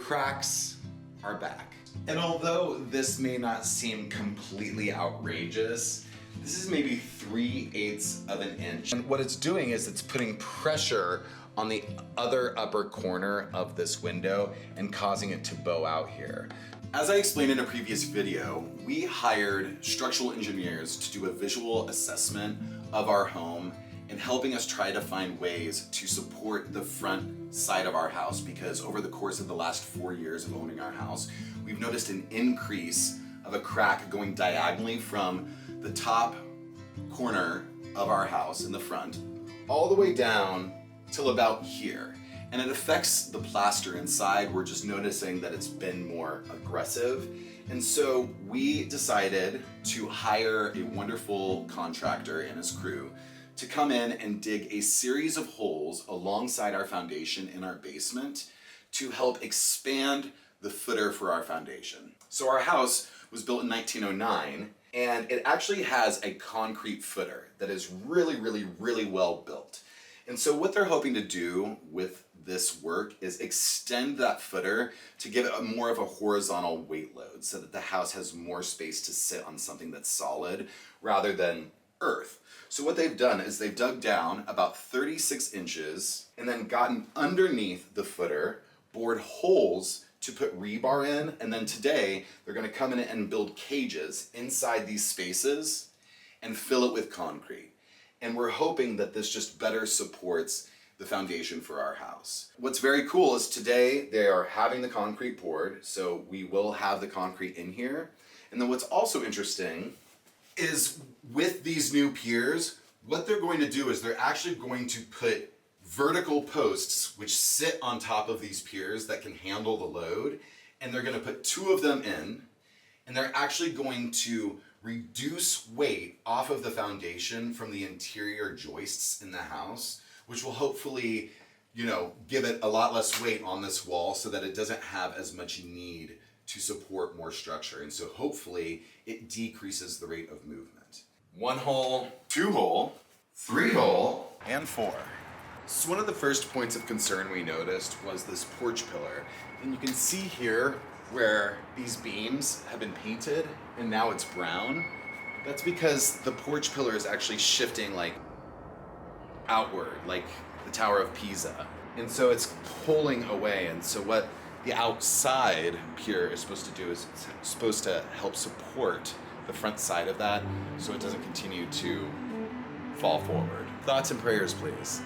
cracks are back. And although this may not seem completely outrageous, this is maybe 3/8 of an inch. And what it's doing is it's putting pressure on the other upper corner of this window and causing it to bow out here. As I explained in a previous video, we hired structural engineers to do a visual assessment of our home and helping us try to find ways to support the front side of our house, because over the course of the last 4 years of owning our house, we've noticed an increase of a crack going diagonally from the top corner of our house in the front all the way down till about here. And it affects the plaster inside. We're just noticing that it's been more aggressive. And so we decided to hire a wonderful contractor and his crew to come in and dig a series of holes alongside our foundation in our basement to help expand the footer for our foundation. So our house was built in 1909, and it actually has a concrete footer that is really well built. And so what they're hoping to do with this work is extend that footer to give it more of a horizontal weight load so that the house has more space to sit on something that's solid rather than earth. So what they've done is they've dug down about 36 inches and then gotten underneath the footer, bored holes to put rebar in, and then today they're going to come in and build cages inside these spaces and fill it with concrete. And we're hoping that this just better supports the foundation for our house. What's very cool is today they are having the concrete poured, so we will have the concrete in here. And then what's also interesting is with these new piers, what they're going to do is they're actually going to put vertical posts which sit on top of these piers that can handle the load, and they're going to put 2 of them in, and they're actually going to reduce weight off of the foundation from the interior joists in the house, which will hopefully, give it a lot less weight on this wall so that it doesn't have as much need to support more structure. And so hopefully it decreases the rate of movement. 1 hole, 2 hole, 3 hole, and 4. So one of the first points of concern we noticed was this porch pillar. And you can see here where these beams have been painted and now it's brown. That's because the porch pillar is actually shifting outward, like the Tower of Pisa. And so it's pulling away. And so what the outside pier is supposed to do is it's supposed to help support the front side of that so it doesn't continue to fall forward. Thoughts and prayers, please.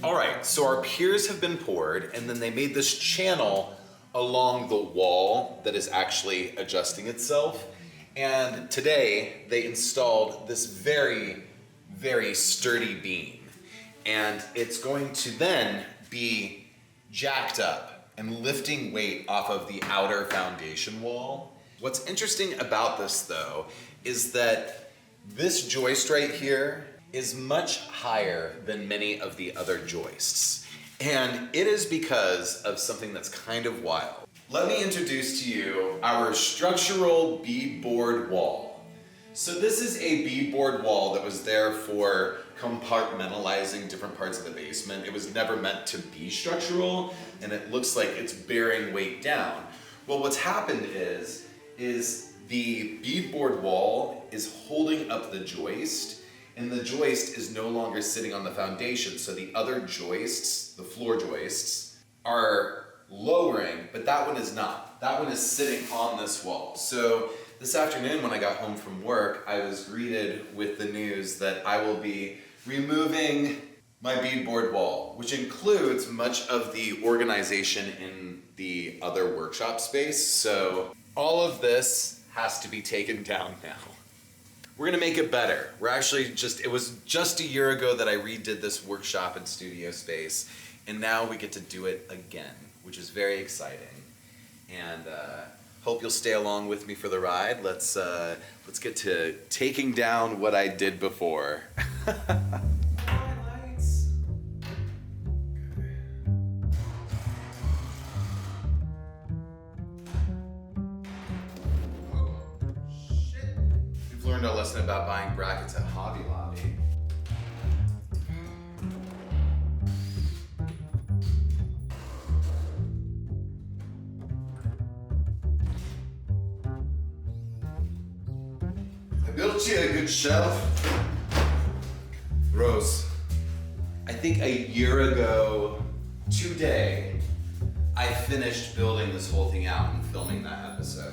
All right, so our piers have been poured, and then they made this channel along the wall that is actually adjusting itself. And today they installed this very sturdy beam. And it's going to then be jacked up and lifting weight off of the outer foundation wall. What's interesting about this though is that this joist right here is much higher than many of the other joists. And it is because of something that's kind of wild. Let me introduce to you our structural beadboard wall. So this is a beadboard wall that was there for compartmentalizing different parts of the basement. It was never meant to be structural, and it looks like it's bearing weight down. Well, what's happened is the beadboard wall is holding up the joist, and the joist is no longer sitting on the foundation. So the other joists, the floor joists, are lowering, but that one is not. That one is sitting on this wall. So this afternoon when I got home from work, I was greeted with the news that I will be removing my beadboard wall, which includes much of the organization in the other workshop space. So all of this has to be taken down now. We're gonna make it better. It was just a year ago that I redid this workshop and studio space, And now we get to do it again, which is very exciting. And hope you'll stay along with me for the ride. Let's get to taking down what I did before. Lights. Oh, shit. We've learned a lesson about buying brackets at Hobby Lobby. Built you a good shelf. Rose, I think a year ago today, I finished building this whole thing out and filming that episode.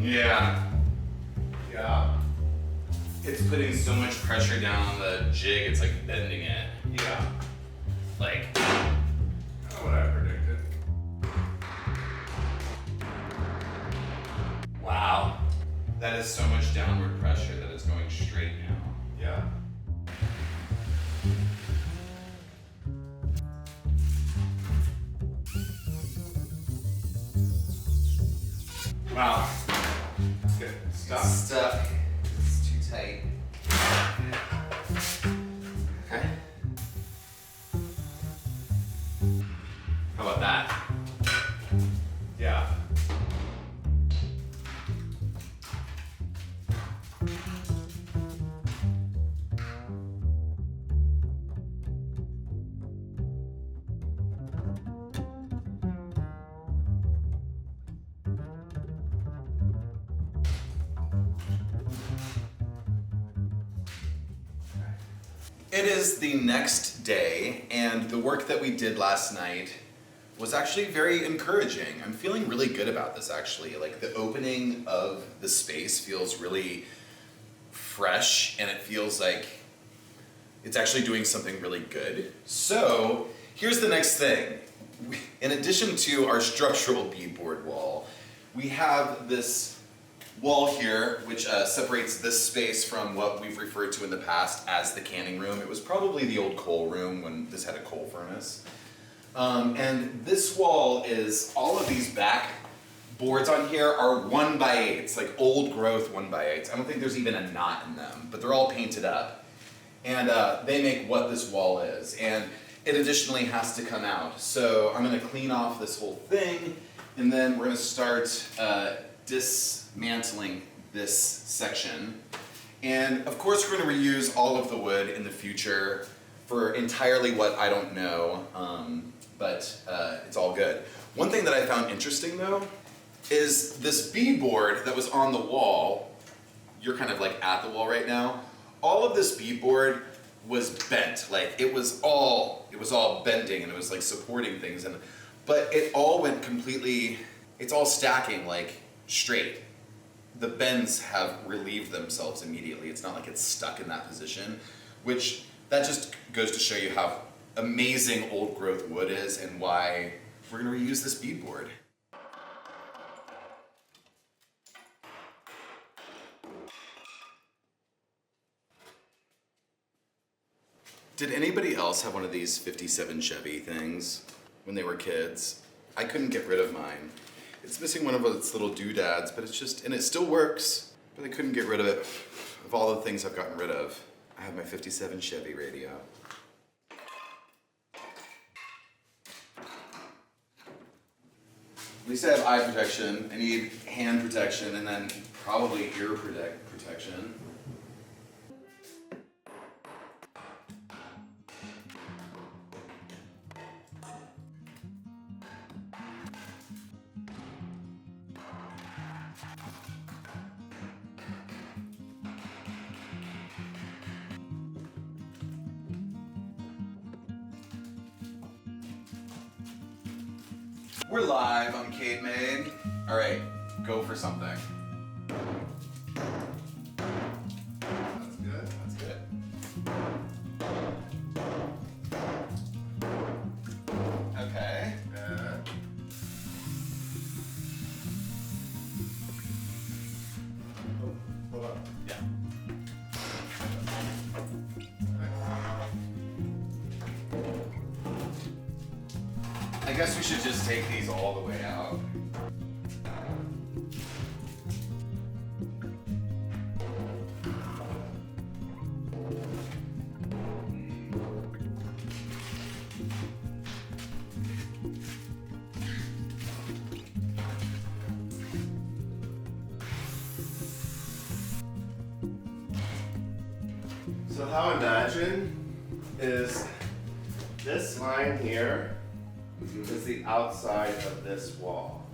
Yeah. It's putting so much pressure down on the jig, it's like bending it. Yeah. Like, what I predicted. Wow. That is so much downward pressure that it's going straight now. Yeah. Wow. Okay, stop. It's stuck. It's too tight. Okay. How about that? Yeah. It is the next day, and the work that we did last night was actually very encouraging. I'm feeling really good about this, actually. Like, the opening of the space feels really fresh, and it feels like it's actually doing something really good. So, here's the next thing. In addition to our structural beadboard wall, we have this wall here, which separates this space from what we've referred to in the past as the canning room. It was probably the old coal room when this had a coal furnace. And this wall is, all of these back boards on here are 1x8s, like old growth 1x8s. I don't think there's even a knot in them, but they're all painted up. And they make what this wall is. And it additionally has to come out. So I'm gonna clean off this whole thing, and then we're gonna start dismantling this section. And of course we're going to reuse all of the wood in the future for entirely what I don't know, but it's all good. One thing that I found interesting though is this beadboard that was on the wall. You're kind of like at the wall right now. All of this beadboard was bent, like it was all bending, and it was like supporting things, but it all went completely, it's all stacking like straight. The bends have relieved themselves immediately. It's not like it's stuck in that position, which that just goes to show you how amazing old growth wood is and why we're going to reuse this beadboard. Did anybody else have one of these 57 Chevy things when they were kids? I couldn't get rid of mine. It's missing one of its little doodads, but it's just, and it still works, but I couldn't get rid of it. Of all the things I've gotten rid of, I have my 57 Chevy radio. At least I have eye protection. I need hand protection, and then probably ear protection. We're live on Kate Made. All right, go for something. That's good, that's good. Okay. Oh, hold on. Yeah. I guess we should just take these all the way out. So how I imagine is this line here is the outside of this wall.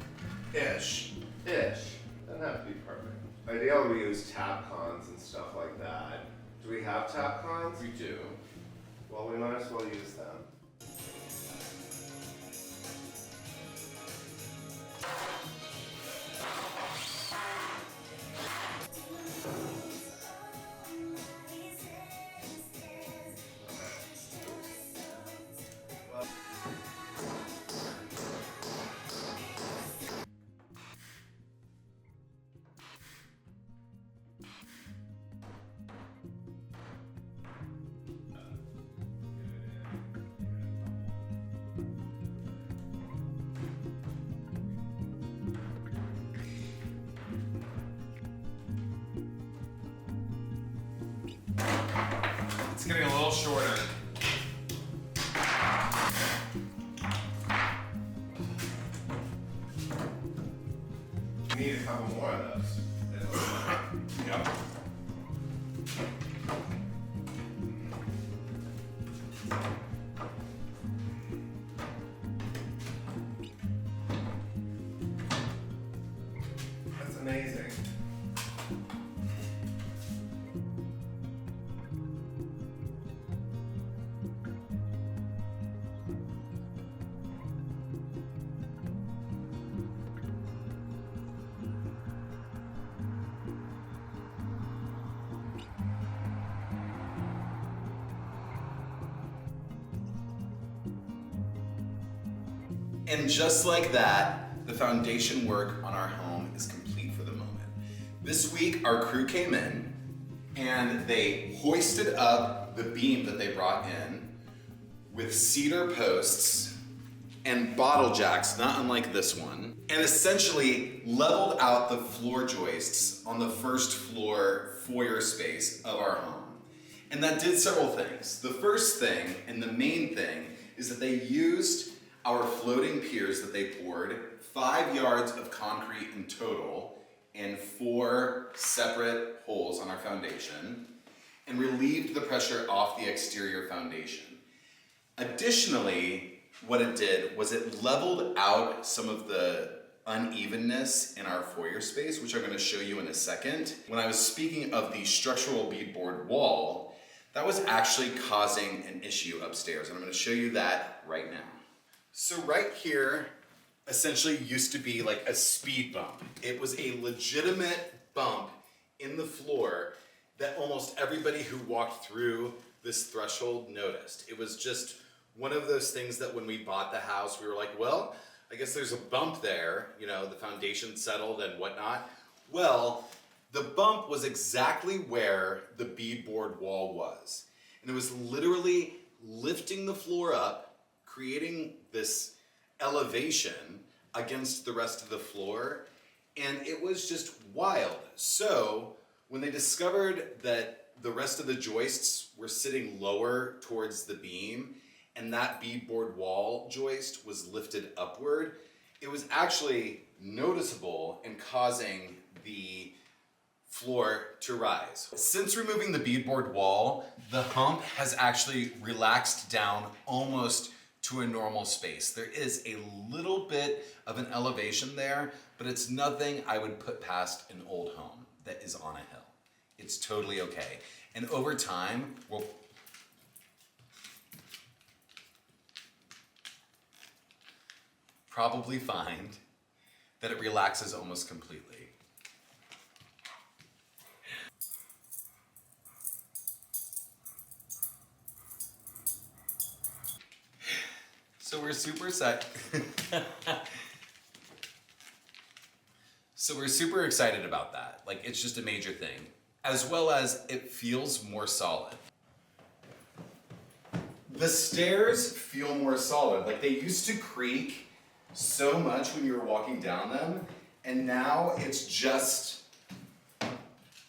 Ish. Ish. Doesn't have to be perfect. Ideally we use tap cons and stuff like that. Do we have tap cons? We do. Well, we might as well use them. It's getting a little shorter. We need a couple more of those. Yep. That's amazing. And just like that, the foundation work on our home is complete for the moment. This week, our crew came in and they hoisted up the beam that they brought in with cedar posts and bottle jacks, not unlike this one, and essentially leveled out the floor joists on the first floor foyer space of our home. And that did several things. The first thing, and the main thing, is that they used our floating piers that they poured, 5 yards of concrete in total, and 4 separate holes on our foundation, and relieved the pressure off the exterior foundation. Additionally, what it did was it leveled out some of the unevenness in our foyer space, which I'm going to show you in a second. When I was speaking of the structural beadboard wall, that was actually causing an issue upstairs, and I'm going to show you that right now. So right here essentially used to be like a speed bump. It was a legitimate bump in the floor that almost everybody who walked through this threshold noticed. It was just one of those things that when we bought the house, we were like, well, I guess there's a bump there, you know, the foundation settled and whatnot. Well, the bump was exactly where the beadboard wall was. And it was literally lifting the floor up, creating this elevation against the rest of the floor, and it was just wild. So when they discovered that the rest of the joists were sitting lower towards the beam and that beadboard wall joist was lifted upward, it was actually noticeable and causing the floor to rise. Since removing the beadboard wall, the hump has actually relaxed down almost to a normal space. There is a little bit of an elevation there, but it's nothing I would put past an old home that is on a hill. It's totally okay. And over time, we'll probably find that it relaxes almost completely. So we're super excited. So we're super excited about that. Like, it's just a major thing. As well as it feels more solid. The stairs feel more solid. Like, they used to creak so much when you were walking down them, and now it's just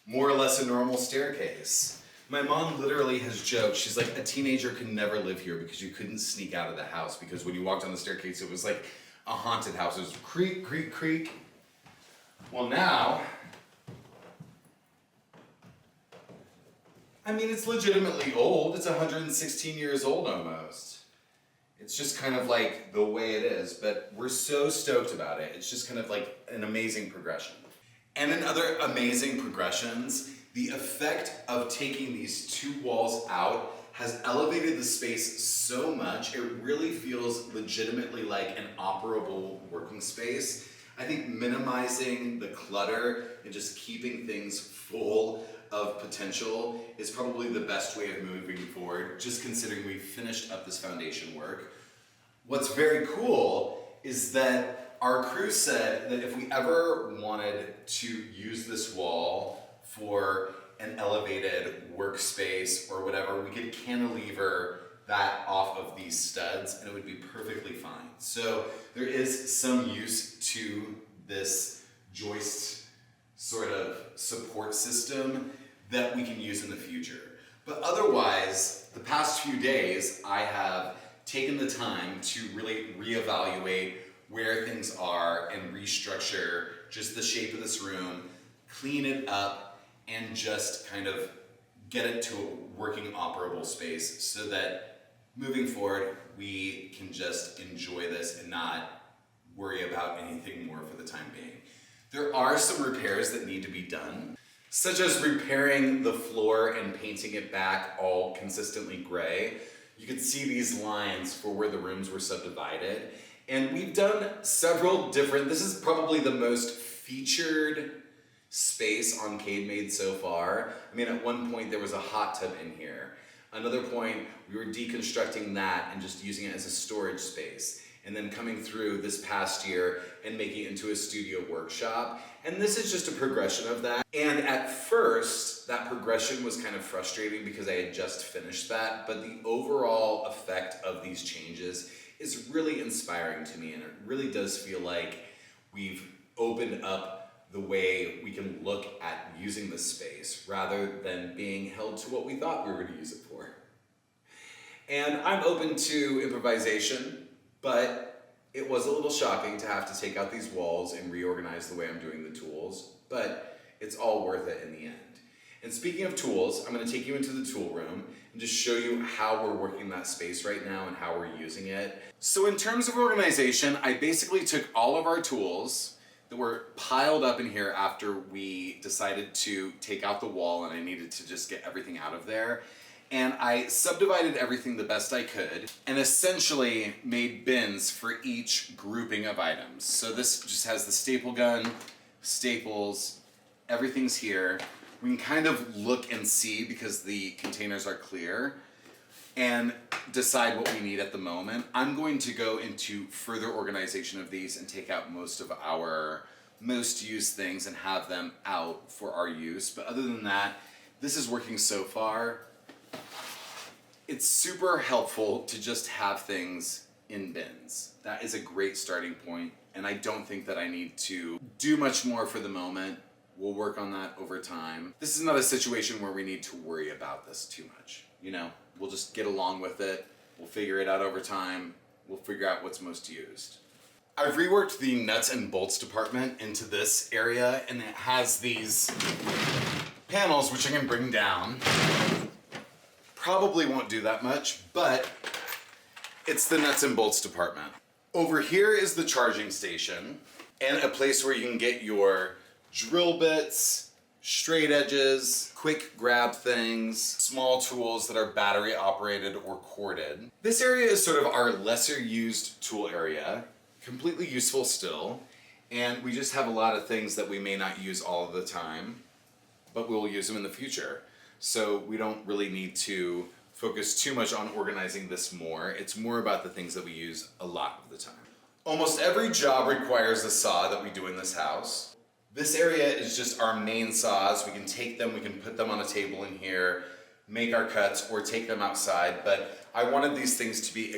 more or less a normal staircase. My mom literally has joked, she's like, a teenager could never live here because you couldn't sneak out of the house, because when you walked down the staircase, it was like a haunted house. It was creak, creak, creak. Well, now, I mean, it's legitimately old. It's 116 years old almost. It's just kind of like the way it is, but we're so stoked about it. It's just kind of like an amazing progression. And in other amazing progressions, the effect of taking these two walls out has elevated the space so much, it really feels legitimately like an operable working space. I think minimizing the clutter and just keeping things full of potential is probably the best way of moving forward, just considering we've finished up this foundation work. What's very cool is that our crew said that if we ever wanted to use this wall for an elevated workspace or whatever, we could cantilever that off of these studs and it would be perfectly fine. So there is some use to this joist sort of support system that we can use in the future. But otherwise, the past few days, I have taken the time to really reevaluate where things are and restructure just the shape of this room, clean it up, and just kind of get it to a working operable space so that moving forward, we can just enjoy this and not worry about anything more for the time being. There are some repairs that need to be done, such as repairing the floor and painting it back all consistently gray. You can see these lines for where the rooms were subdivided. And we've done several different, this is probably the most featured space on Cade Made so far. I mean, at one point there was a hot tub in here. Another point, we were deconstructing that and just using it as a storage space. And then coming through this past year and making it into a studio workshop. And this is just a progression of that. And at first, that progression was kind of frustrating because I had just finished that, but the overall effect of these changes is really inspiring to me, and it really does feel like we've opened up the way we can look at using this space rather than being held to what we thought we were going to use it for. And I'm open to improvisation, but it was a little shocking to have to take out these walls and reorganize the way I'm doing the tools, but it's all worth it in the end. And speaking of tools, I'm going to take you into the tool room and just show you how we're working that space right now and how we're using it. So in terms of organization, I basically took all of our tools that were piled up in here after we decided to take out the wall and I needed to just get everything out of there. And I subdivided everything the best I could and essentially made bins for each grouping of items. So this just has the staple gun, staples, everything's here. We can kind of look and see because the containers are clear and decide what we need at the moment. I'm going to go into further organization of these and take out most of our most used things and have them out for our use. But other than that, this is working so far. It's super helpful to just have things in bins. That is a great starting point, and I don't think that I need to do much more for the moment. We'll work on that over time. This is not a situation where we need to worry about this too much. You know, we'll just get along with it. We'll figure it out over time. We'll figure out what's most used. I've reworked the nuts and bolts department into this area, and it has these panels which I can bring down. Probably won't do that much, but it's the nuts and bolts department. Over here is the charging station and a place where you can get your drill bits, straight edges, quick grab things, small tools that are battery operated or corded. This area is sort of our lesser used tool area. completely useful still, and we just have a lot of things that we may not use all of the time, but we'll use them in the future. So we don't really need to focus too much on organizing this more. It's more about the things that we use a lot of the time. Almost every job requires a saw that we do in this house. This area is just our main saws. We can take them, we can put them on a table in here, make our cuts, or take them outside, but I wanted these things to be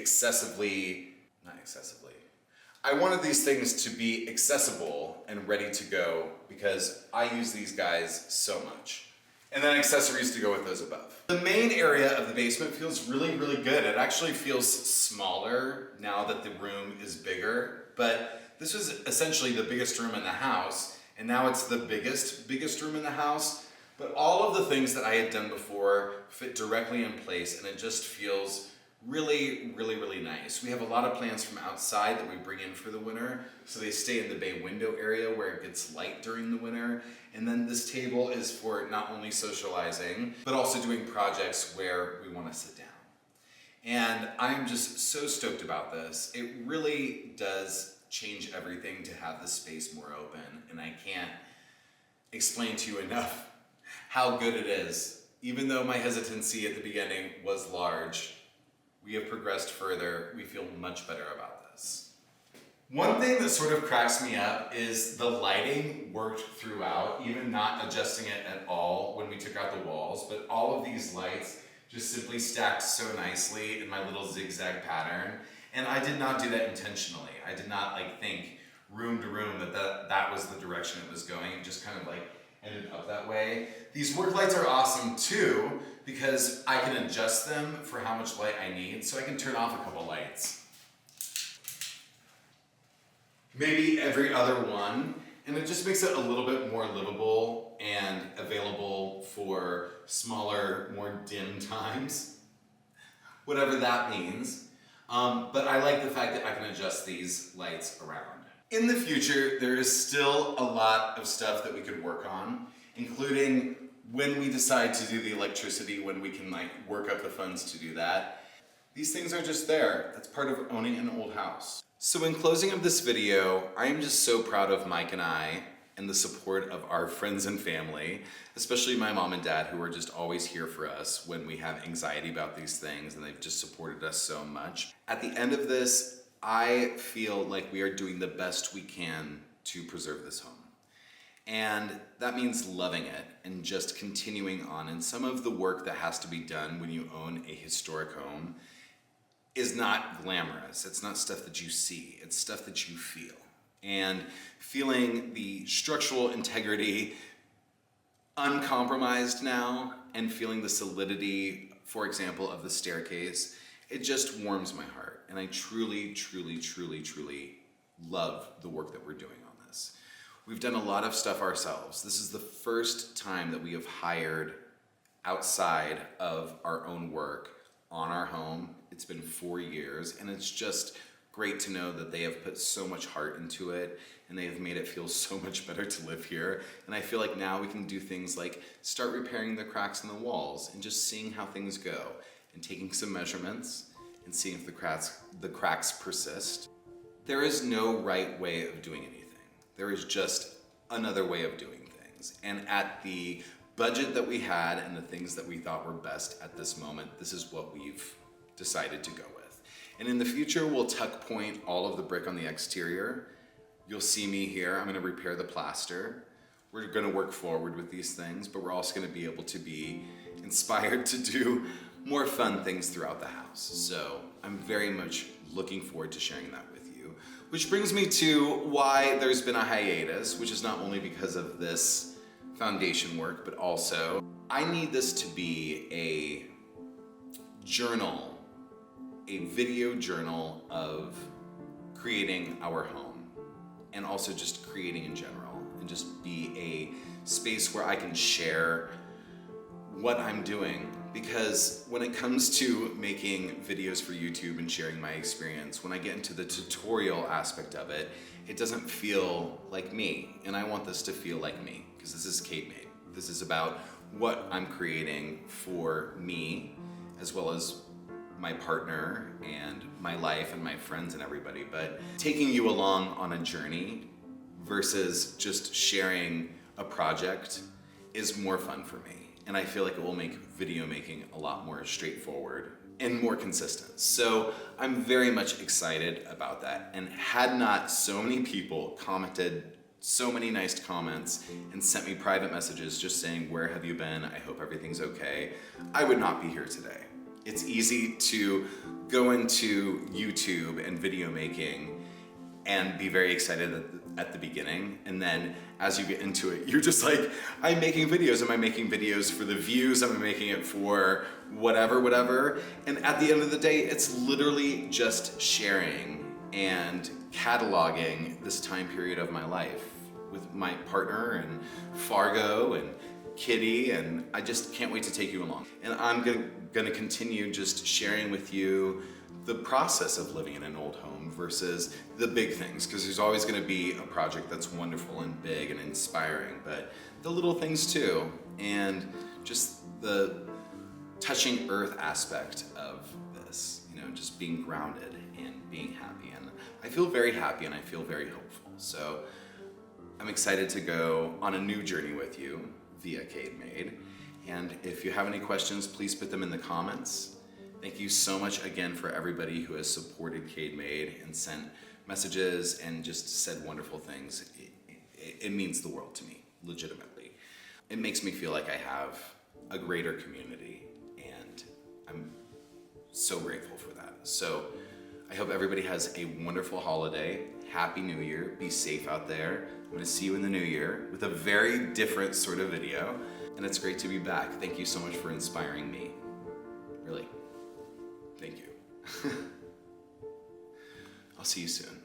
I wanted these things to be accessible and ready to go because I use these guys so much. And then accessories to go with those above. The main area of the basement feels really, really good. It actually feels smaller now that the room is bigger, but this was essentially the biggest room in the house, and now it's the biggest room in the house. But all of the things that I had done before fit directly in place, and it just feels really, really, really nice. We have a lot of plants from outside that we bring in for the winter, so they stay in the bay window area where it gets light during the winter. And then this table is for not only socializing, but also doing projects where we want to sit down. And I'm just so stoked about this. It really does change everything to have this space more open, and I can't explain to you enough how good it is. Even though my hesitancy at the beginning was large, we have progressed further. We feel much better about this. One thing that sort of cracks me up is the lighting worked throughout, even not adjusting it at all when we took out the walls, but all of these lights just simply stacked so nicely in my little zigzag pattern. And I did not do that intentionally. I did not think room to room that was the direction it was going. It just kind of ended up that way. These work lights are awesome too, because I can adjust them for how much light I need, so I can turn off a couple lights. Maybe every other one, and it just makes it a little bit more livable and available for smaller, more dim times, whatever that means. But I like the fact that I can adjust these lights around. In the future, there is still a lot of stuff that we could work on, including when we decide to do the electricity, when we can work up the funds to do that. These things are just there. That's part of owning an old house. So in closing of this video, I am just so proud of Mike and I and the support of our friends and family, especially my mom and dad, who are just always here for us when we have anxiety about these things, and they've just supported us so much. At the end of this, I feel like we are doing the best we can to preserve this home. And that means loving it and just continuing on. And some of the work that has to be done when you own a historic home is not glamorous. It's not stuff that you see. It's stuff that you feel. And feeling the structural integrity uncompromised now, and feeling the solidity, for example, of the staircase, it just warms my heart. And I truly, truly, truly, truly love the work that we're doing on this. We've done a lot of stuff ourselves. This is the first time that we have hired outside of our own work on our home. It's been 4 years, and it's just great to know that they have put so much heart into it, and they have made it feel so much better to live here. And I feel like now we can do things like start repairing the cracks in the walls and just seeing how things go and taking some measurements and seeing if the cracks persist. There is no right way of doing anything. There is just another way of doing things. And at the budget that we had and the things that we thought were best at this moment, this is what we've decided to go with. And in the future, we'll tuck point all of the brick on the exterior. You'll see me here. I'm gonna repair the plaster. We're gonna work forward with these things, but we're also gonna be able to be inspired to do more fun things throughout the house. So I'm very much looking forward to sharing that with you. Which brings me to why there's been a hiatus, which is not only because of this foundation work, but also I need this to be a journal, a video journal of creating our home, and also just creating in general, and just be a space where I can share what I'm doing. Because when it comes to making videos for YouTube and sharing my experience, when I get into the tutorial aspect of it, it doesn't feel like me. And I want this to feel like me, because this is Cape Made. This is about what I'm creating for me, as well as my partner and my life and my friends and everybody, but taking you along on a journey versus just sharing a project is more fun for me. And I feel like it will make video making a lot more straightforward and more consistent. So I'm very much excited about that. And had not so many people commented so many nice comments and sent me private messages just saying, where have you been? I hope everything's okay, I would not be here today. It's easy to go into YouTube and video making and be very excited at the beginning, and then as you get into it, you're just like, I'm making videos. Am I making videos for the views? Am I making it for whatever? And at the end of the day, it's literally just sharing and cataloging this time period of my life with my partner and Fargo and Kitty, and I just can't wait to take you along. And I'm gonna continue just sharing with you the process of living in an old home versus the big things, because there's always gonna be a project that's wonderful and big and inspiring, but the little things too, and just the touching earth aspect of this, you know, just being grounded and being happy. And I feel very happy and I feel very hopeful. So I'm excited to go on a new journey with you via Cade Made. And if you have any questions, please put them in the comments. Thank you so much again for everybody who has supported Cade Made and sent messages and just said wonderful things. It means the world to me, legitimately. It makes me feel like I have a greater community, and I'm so grateful for that. So I hope everybody has a wonderful holiday. Happy New Year. Be safe out there. I'm gonna see you in the new year with a very different sort of video. And it's great to be back. Thank you so much for inspiring me. Really. Thank you. I'll see you soon.